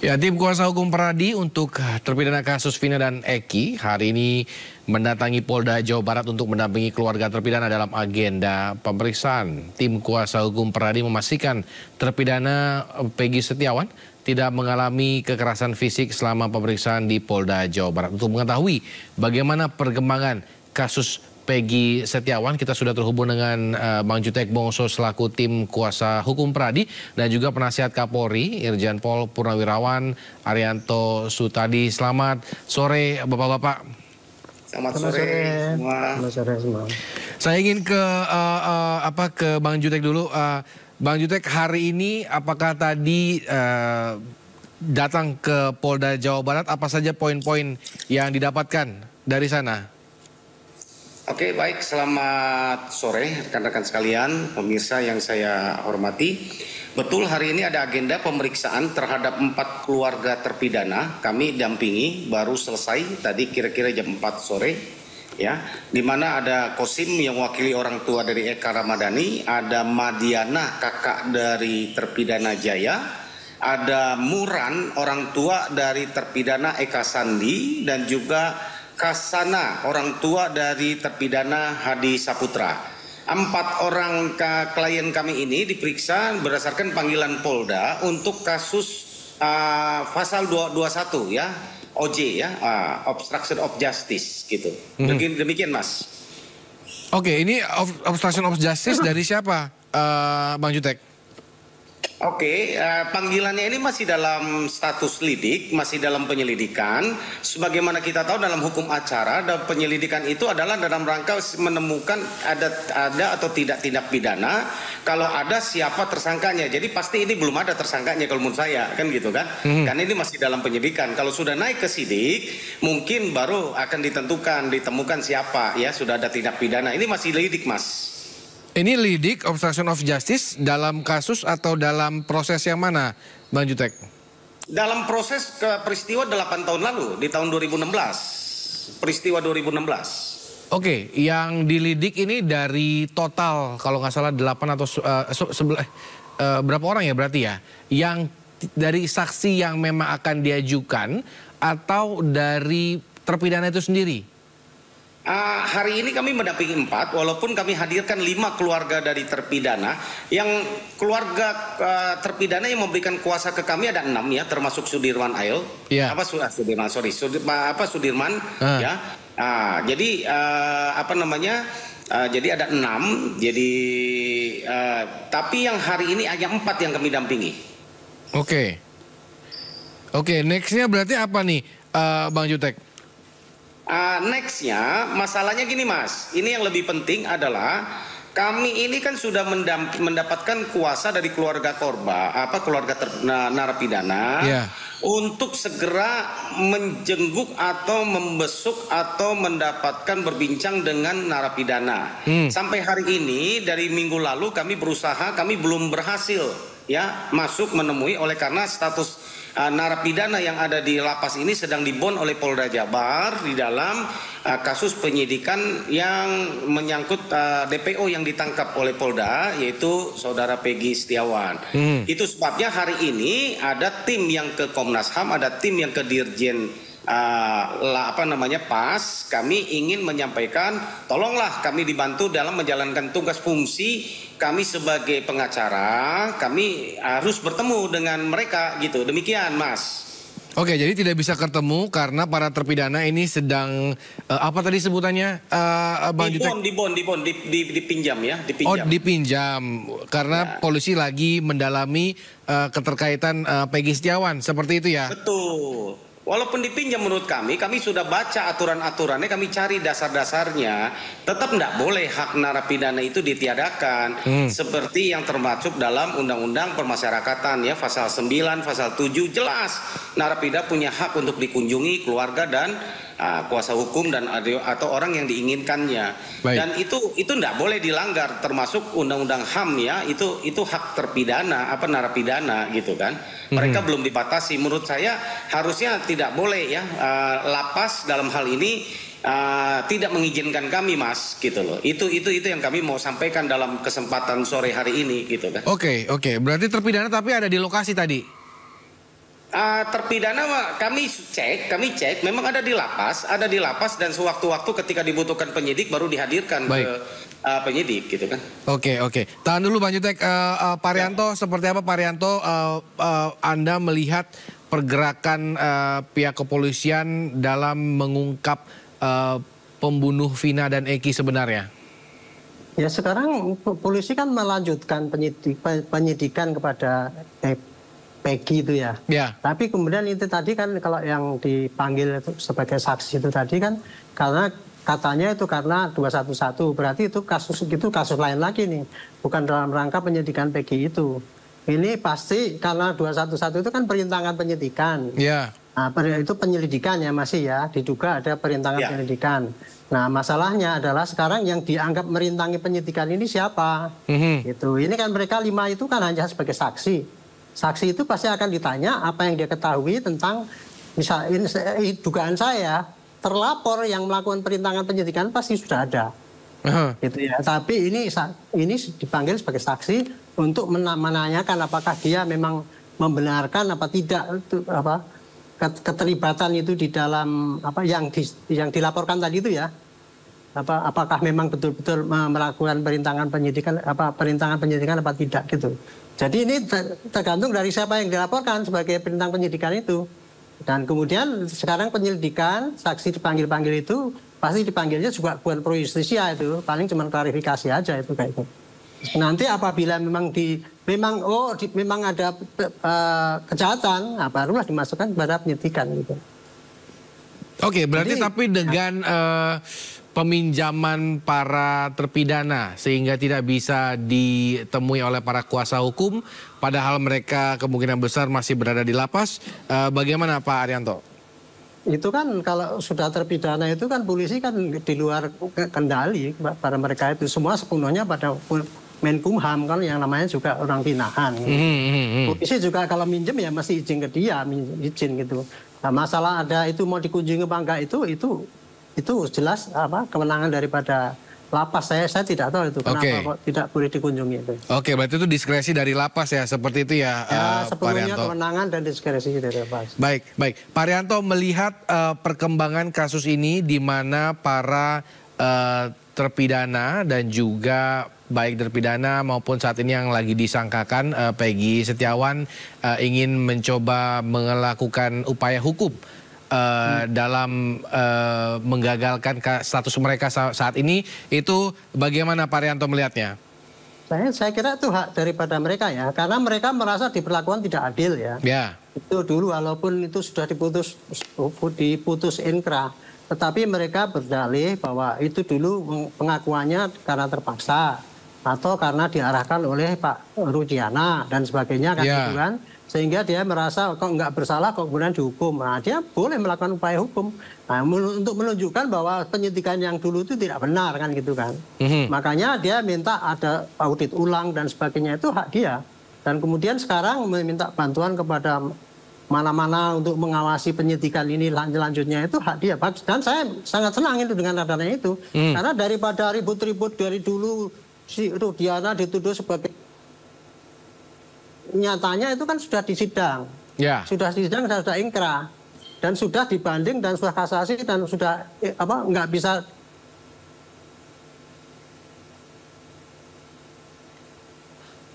Ya, tim kuasa hukum Peradi untuk terpidana kasus Vina dan Eki hari ini mendatangi Polda Jawa Barat untuk mendampingi keluarga terpidana dalam agenda pemeriksaan. Tim kuasa hukum Peradi memastikan terpidana Peggy Setiawan tidak mengalami kekerasan fisik selama pemeriksaan di Polda Jawa Barat. Untuk mengetahui bagaimana perkembangan kasus Peggy Setiawan, kita sudah terhubung dengan Bang Jutek Bongso selaku tim kuasa hukum Peradi dan juga penasihat Kapolri Irjen Pol Purnawirawan Arianto Sutadi. Selamat sore Bapak-bapak. Selamat sore semua. Selamat sore semua. Saya ingin ke Bang Jutek dulu. Bang Jutek, hari ini apakah tadi datang ke Polda Jawa Barat, apa saja poin-poin yang didapatkan dari sana? Oke, baik. Selamat sore rekan-rekan sekalian, pemirsa yang saya hormati. Betul, hari ini ada agenda pemeriksaan terhadap 4 keluarga terpidana. Kami dampingi, baru selesai tadi kira-kira jam 4 sore. Ya, di mana ada Kosim yang wakili orang tua dari Eka Ramadhani, ada Madiana kakak dari terpidana Jaya, ada Muran orang tua dari terpidana Eka Sandi, dan juga Kasana orang tua dari terpidana Hadi Saputra. 4 orang klien kami ini diperiksa berdasarkan panggilan Polda untuk kasus pasal 221 ya, OJ ya, obstruction of justice gitu. Demikian Mas. Oke, ini obstruction of justice dari siapa, Bang Jutek? Oke, panggilannya ini masih dalam status lidik, masih dalam penyelidikan. Sebagaimana kita tahu dalam hukum acara, dan penyelidikan itu adalah dalam rangka menemukan ada atau tidak tindak pidana. Kalau ada, siapa tersangkanya. Jadi pasti ini belum ada tersangkanya kalau menurut saya, kan gitu kan? Karena ini masih dalam penyidikan. Kalau sudah naik ke sidik, mungkin baru akan ditemukan siapa ya, sudah ada tindak pidana. Ini masih lidik, Mas. Ini lidik obstruction of justice dalam kasus atau dalam proses yang mana, Bang Jutek? Dalam proses peristiwa 8 tahun lalu, di tahun 2016. Peristiwa 2016. Oke, yang dilidik ini dari total, kalau nggak salah 8 atau berapa orang ya berarti ya? Yang dari saksi yang memang akan diajukan atau dari terpidana itu sendiri? Hari ini kami mendampingi 4, walaupun kami hadirkan 5 keluarga dari terpidana. Yang keluarga terpidana yang memberikan kuasa ke kami ada 6 ya, termasuk Sudirman Ail. Yeah. Sudirman ya. Jadi jadi ada 6. Jadi tapi yang hari ini hanya 4 yang kami dampingi. Oke, nextnya berarti apa nih, Bang Jutek? Nextnya, masalahnya gini Mas, ini yang lebih penting adalah kami ini kan sudah mendapatkan kuasa dari keluarga keluarga narapidana untuk segera menjenguk atau membesuk atau mendapatkan berbincang dengan narapidana. Sampai hari ini dari minggu lalu kami berusaha, kami belum berhasil ya masuk menemui oleh karena status narapidana yang ada di lapas ini sedang dibon oleh Polda Jabar di dalam kasus penyidikan yang menyangkut DPO yang ditangkap oleh Polda, yaitu saudara Peggy Setiawan. Itu sebabnya hari ini ada tim yang ke Komnas HAM, ada tim yang ke Dirjen PAS. Kami ingin menyampaikan, tolonglah kami dibantu dalam menjalankan tugas fungsi kami sebagai pengacara. Kami harus bertemu dengan mereka gitu. Demikian Mas. Oke, jadi tidak bisa ketemu karena para terpidana ini sedang apa tadi sebutannya, Bang Jutek? Dipinjam ya, dipinjam. Oh, dipinjam karena polisi lagi mendalami keterkaitan Peggy Setiawan, seperti itu ya? Betul. Walaupun dipinjam menurut kami sudah baca aturan-aturannya, kami cari dasar-dasarnya, tetap tidak boleh hak narapidana itu ditiadakan. Seperti yang termasuk dalam Undang-Undang Permasyarakatan ya, pasal 9, pasal 7 jelas narapidana punya hak untuk dikunjungi keluarga dan kuasa hukum dan atau orang yang diinginkannya. Baik. Dan itu tidak boleh dilanggar, termasuk Undang-Undang HAM ya, itu hak terpidana narapidana gitu kan. Mereka belum dibatasi. Menurut saya harusnya tidak boleh ya, lapas dalam hal ini tidak mengizinkan kami Mas gitu loh. Itu yang kami mau sampaikan dalam kesempatan sore hari ini gitu kan. Oke. Berarti terpidana tapi ada di lokasi tadi. Terpidana kami cek, memang ada di lapas dan sewaktu-waktu ketika dibutuhkan penyidik baru dihadirkan ke penyidik gitu kan. Oke. Tahan dulu Bang Jutek. Pak Rianto, seperti apa Pak Rianto Anda melihat pergerakan pihak kepolisian dalam mengungkap pembunuh Vina dan Eki sebenarnya? Ya sekarang polisi kan melanjutkan penyidikan kepada Peggy itu ya. Tapi kemudian itu tadi kan kalau yang dipanggil sebagai saksi itu tadi kan karena katanya itu karena 211, berarti itu kasus lain lagi nih, bukan dalam rangka penyidikan Peggy itu. Ini pasti karena 211 itu kan perintangan penyidikan. Nah, itu penyelidikan ya masih ya, diduga ada perintangan penyelidikan. Nah, masalahnya adalah sekarang yang dianggap merintangi penyidikan ini siapa? Gitu. Ini kan mereka 5 itu kan hanya sebagai saksi. Saksi itu pasti akan ditanya apa yang dia ketahui tentang misalnya dugaan saya terlapor yang melakukan perintangan penyidikan pasti sudah ada. Gitu ya. Tapi ini dipanggil sebagai saksi untuk menanyakan apakah dia memang membenarkan apa tidak keterlibatan itu di dalam yang dilaporkan tadi itu ya. Apakah memang betul-betul melakukan perintangan penyidikan apa tidak gitu. Jadi ini tergantung dari siapa yang dilaporkan sebagai perintang penyidikan itu. Dan kemudian sekarang penyelidikan, saksi dipanggil itu, pasti dipanggilnya juga bukan pro justisia itu, paling cuma klarifikasi aja itu kayak itu. Nanti apabila memang memang ada kejahatan, barulah dimasukkan kepada penyidikan gitu. Oke, berarti tapi dengan peminjaman para terpidana sehingga tidak bisa ditemui oleh para kuasa hukum, padahal mereka kemungkinan besar masih berada di lapas. Bagaimana Pak Arianto? Itu kan kalau sudah terpidana itu kan polisi kan di luar kendali pada mereka itu, semua sepenuhnya pada Menkumham kan yang namanya juga orang pinahan. Polisi juga kalau minjem ya mesti izin ke dia, izin gitu. Nah, masalah ada itu mau dikunjungi apa enggak itu jelas kewenangan daripada lapas. Saya tidak tahu itu kenapa kok tidak boleh dikunjungi itu. Oke, berarti itu diskresi dari lapas ya, seperti itu ya, sepenuhnya kewenangan dan diskresi dari lapas. Baik. Pak Rianto melihat perkembangan kasus ini di mana para terpidana dan juga baik terpidana maupun saat ini yang lagi disangkakan Peggy Setiawan ingin mencoba melakukan upaya hukum dalam menggagalkan status mereka saat ini, itu bagaimana Pak Rianto melihatnya? Saya kira itu hak daripada mereka ya, karena mereka merasa diperlakukan tidak adil ya. Itu dulu walaupun itu sudah diputus inkrah, tetapi mereka berdalih bahwa itu dulu pengakuannya karena terpaksa atau karena diarahkan oleh Pak Rudiana dan sebagainya kan gitu kan. Sehingga dia merasa kok nggak bersalah kok kemudian dihukum. Nah, dia boleh melakukan upaya hukum. Nah, untuk menunjukkan bahwa penyidikan yang dulu itu tidak benar kan gitu kan. Makanya dia minta ada audit ulang dan sebagainya, itu hak dia. Dan kemudian sekarang meminta bantuan kepada mana-mana untuk mengawasi penyidikan ini lanjutnya, itu hak dia. Dan saya sangat senang itu dengan adanya itu. Karena daripada ribut-ribut dari dulu si Rudiana dituduh sebagai, nyatanya itu kan sudah disidang, sudah disidang dan sudah ingkrah dan sudah dibanding dan sudah kasasi dan sudah nggak bisa.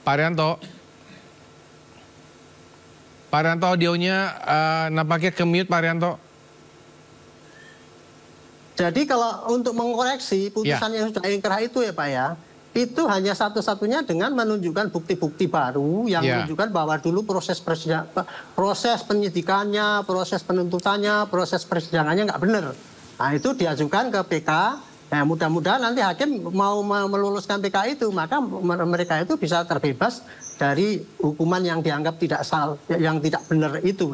Pak Rianto audionya nampaknya ke-mute Pak Rianto. Jadi kalau untuk mengkoreksi putusan yang sudah ingkrah itu ya Pak ya, itu hanya satu-satunya dengan menunjukkan bukti-bukti baru yang menunjukkan bahwa dulu proses penyidikannya, proses penuntutannya, proses persidangannya nggak benar. Nah itu diajukan ke PK. Nah, mudah-mudahan nanti hakim mau meluluskan PK itu, maka mereka itu bisa terbebas dari hukuman yang dianggap yang tidak benar itu.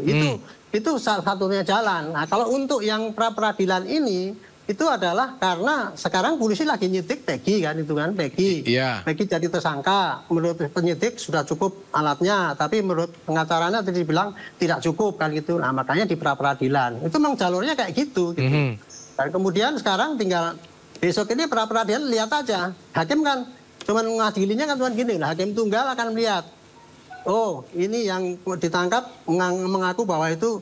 Itu salah satunya jalan. Nah kalau untuk yang pra-peradilan ini, itu adalah karena sekarang polisi lagi nyidik Peggy kan, itu kan Peggy. Peggy jadi tersangka. Menurut penyidik sudah cukup alatnya, tapi menurut pengacaranya tadi bilang tidak cukup kan gitu. Nah makanya di pra-peradilan itu memang jalurnya kayak gitu. Dan kemudian sekarang tinggal besok ini pra-peradilan, lihat aja. Hakim kan cuma mengadilinya kan cuma gini lah. Hakim tunggal akan melihat oh ini yang ditangkap mengaku bahwa itu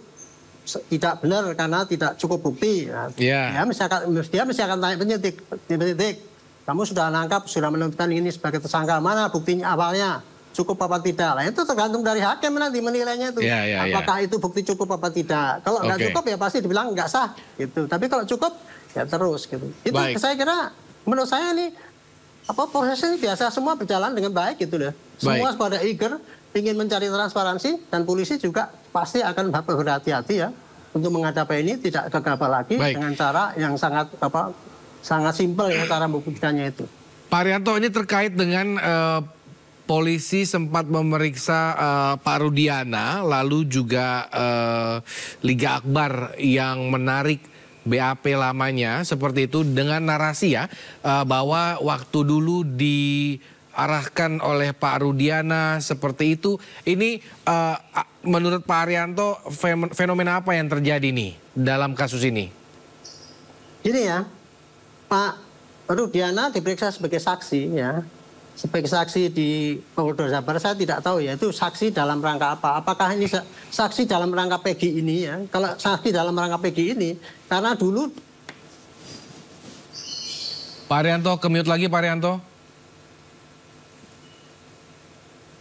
tidak benar karena tidak cukup bukti. Ya, dia mesti akan tanya penyidik, kamu sudah nangkap, sudah menentukan ini sebagai tersangka, mana buktinya awalnya, cukup apa tidak. Nah, itu tergantung dari hakim nanti menilainya itu. Apakah itu bukti cukup apa tidak. Kalau nggak cukup ya pasti dibilang nggak sah gitu. Tapi kalau cukup ya terus gitu. Itu saya kira menurut saya ini proses ini biasa, semua berjalan dengan baik gitu loh. Semua pada eager ingin mencari transparansi, dan polisi juga pasti akan berhati-hati ya untuk menghadapi ini, tidak gegabah lagi dengan cara yang sangat simpel ya cara membuktikannya itu. Pak Arianto, ini terkait dengan polisi sempat memeriksa Pak Rudiana, lalu juga Liga Akbar yang menarik BAP lamanya seperti itu dengan narasi ya bahwa waktu dulu diarahkan oleh Pak Rudiana seperti itu. Ini menurut Pak Arianto fenomena apa yang terjadi nih dalam kasus ini? Gini ya, Pak Rudiana diperiksa sebagai saksi ya. Sebagai saksi di Polda Jabar, saya tidak tahu ya itu saksi dalam rangka apa. Apakah ini saksi dalam rangka Peggy ini ya? Kalau saksi dalam rangka Peggy ini, karena dulu... Pak Arianto, ke-mute lagi Pak Arianto.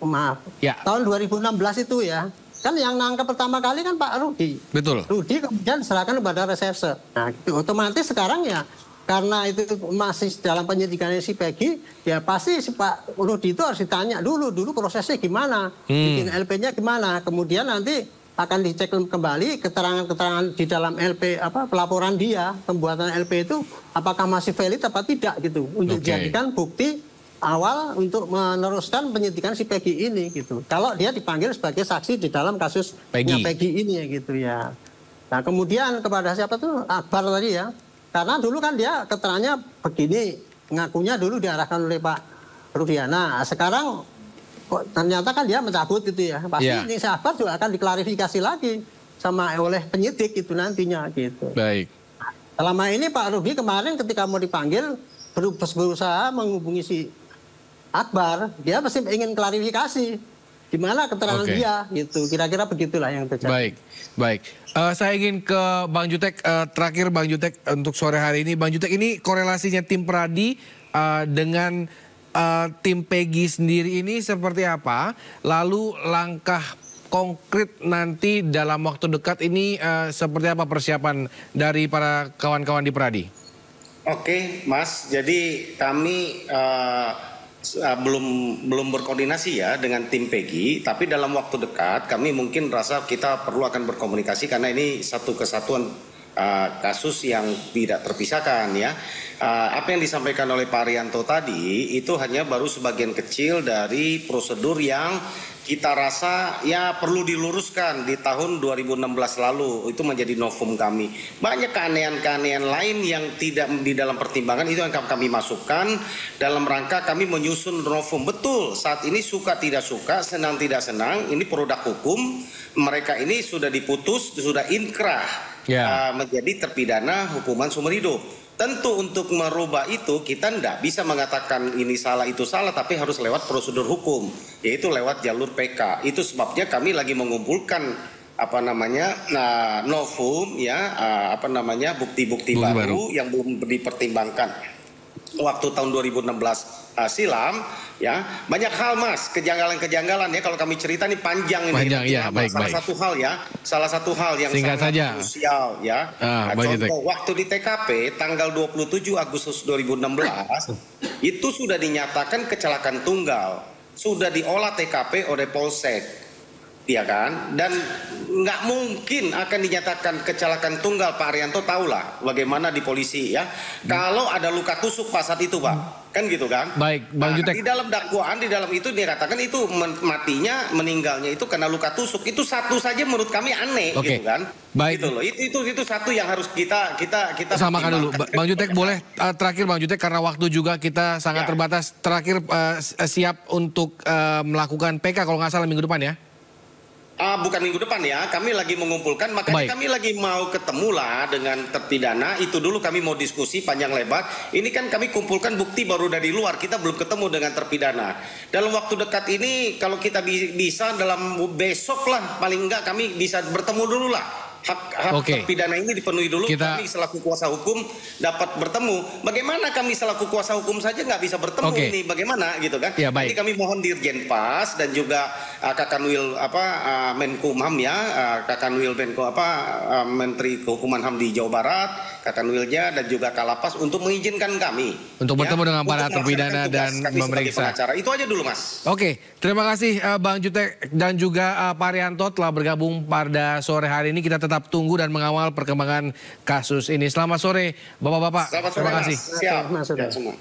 Maaf, tahun 2016 itu ya, kan yang nangkep pertama kali kan Pak Rudi. Betul. Rudi kemudian serahkan kepada reserse. Nah, itu otomatis sekarang ya, karena itu masih dalam penyidikannya si Peggy, ya pasti si Pak Rudi itu harus ditanya dulu prosesnya gimana, bikin LP-nya gimana, kemudian nanti akan dicek kembali keterangan-keterangan di dalam LP pelaporan dia, pembuatan LP itu apakah masih valid apa tidak gitu, untuk dijadikan bukti awal untuk meneruskan penyidikan si Peggy ini gitu. Kalau dia dipanggil sebagai saksi di dalam kasus Peggy ini ya gitu ya. Nah kemudian kepada siapa tuh Akbar tadi ya. Karena dulu kan dia keterangannya begini, ngakunya dulu diarahkan oleh Pak Rudiana. Sekarang kok ternyata kan dia mencabut gitu ya. Pasti ini si Akbar juga akan diklarifikasi lagi sama oleh penyidik itu nantinya gitu. Baik. Selama ini Pak Rudi kemarin ketika mau dipanggil berusaha menghubungi si Akbar, dia pasti ingin klarifikasi gimana keterangan dia gitu. Kira-kira begitulah yang terjadi. Baik. Saya ingin ke Bang Jutek, terakhir Bang Jutek untuk sore hari ini. Bang Jutek, ini korelasinya tim Pradi dengan tim Peggy sendiri ini seperti apa? Lalu langkah konkret nanti dalam waktu dekat ini seperti apa persiapan dari para kawan-kawan di Pradi? Oke, Mas. Jadi kami belum berkoordinasi ya dengan tim Peggy, tapi dalam waktu dekat kami mungkin rasa kita perlu akan berkomunikasi karena ini satu kesatuan kasus yang tidak terpisahkan ya. Apa yang disampaikan oleh Pak Arianto tadi itu hanya baru sebagian kecil dari prosedur yang kita rasa ya perlu diluruskan di tahun 2016 lalu. Itu menjadi novum kami. Banyak keanehan-keanehan lain yang tidak di dalam pertimbangan, itu yang kami masukkan dalam rangka kami menyusun novum. Betul, saat ini suka tidak suka, senang tidak senang, ini produk hukum. Mereka ini sudah diputus, sudah inkrah menjadi terpidana hukuman seumur hidup. Tentu untuk merubah itu kita tidak bisa mengatakan ini salah itu salah, tapi harus lewat prosedur hukum, yaitu lewat jalur PK. Itu sebabnya kami lagi mengumpulkan novum ya, bukti-bukti baru yang belum dipertimbangkan waktu tahun 2016 silam ya. Banyak hal Mas, kejanggalan-kejanggalan ya, kalau kami cerita ini panjang ini. Salah satu hal yang sangat krusial ya. Contoh waktu di TKP tanggal 27 Agustus 2016 itu sudah dinyatakan kecelakaan tunggal, sudah diolah TKP oleh Polsek. Ya kan, dan nggak mungkin akan dinyatakan kecelakaan tunggal. Pak Arianto tahulah bagaimana di polisi ya, kalau ada luka tusuk pas saat itu Pak, kan gitu kan. Baik, Bang Jutek. Di dalam dakwaan, di dalam itu dikatakan itu meninggalnya itu karena luka tusuk. Itu satu saja menurut kami aneh gitu kan. Baik. Gitu loh. Itu satu yang harus kita samakan dulu. Bang Jutek boleh terakhir Bang Jutek, karena waktu juga kita sangat terbatas. Terakhir siap untuk melakukan PK kalau nggak salah minggu depan ya. Bukan minggu depan ya, kami lagi mengumpulkan, makanya kami lagi mau ketemu lah dengan terpidana, itu dulu kami mau diskusi panjang lebar. Ini kan kami kumpulkan bukti baru dari luar, kita belum ketemu dengan terpidana. Dalam waktu dekat ini, kalau kita bisa dalam besok lah, paling enggak kami bisa bertemu dulu lah. Hak terpidana ini dipenuhi dulu, kami selaku kuasa hukum dapat bertemu. Bagaimana kami selaku kuasa hukum saja nggak bisa bertemu ini, bagaimana gitu kan? Jadi kami mohon Dirjen Pas dan juga Kakanwil Menkumham ya, Kakanwil Menko Menteri Kehukuman HAM di Jawa Barat, Kakanwilnya dan juga Kalapas untuk mengizinkan kami untuk bertemu dengan para terpidana dan memeriksa. Itu aja dulu, Mas. Terima kasih Bang Jutek dan juga Pak Rianto telah bergabung pada sore hari ini. Kita tetap tunggu dan mengawal perkembangan kasus ini. Selamat sore, Bapak-bapak. Selamat sore, terima kasih. Siap.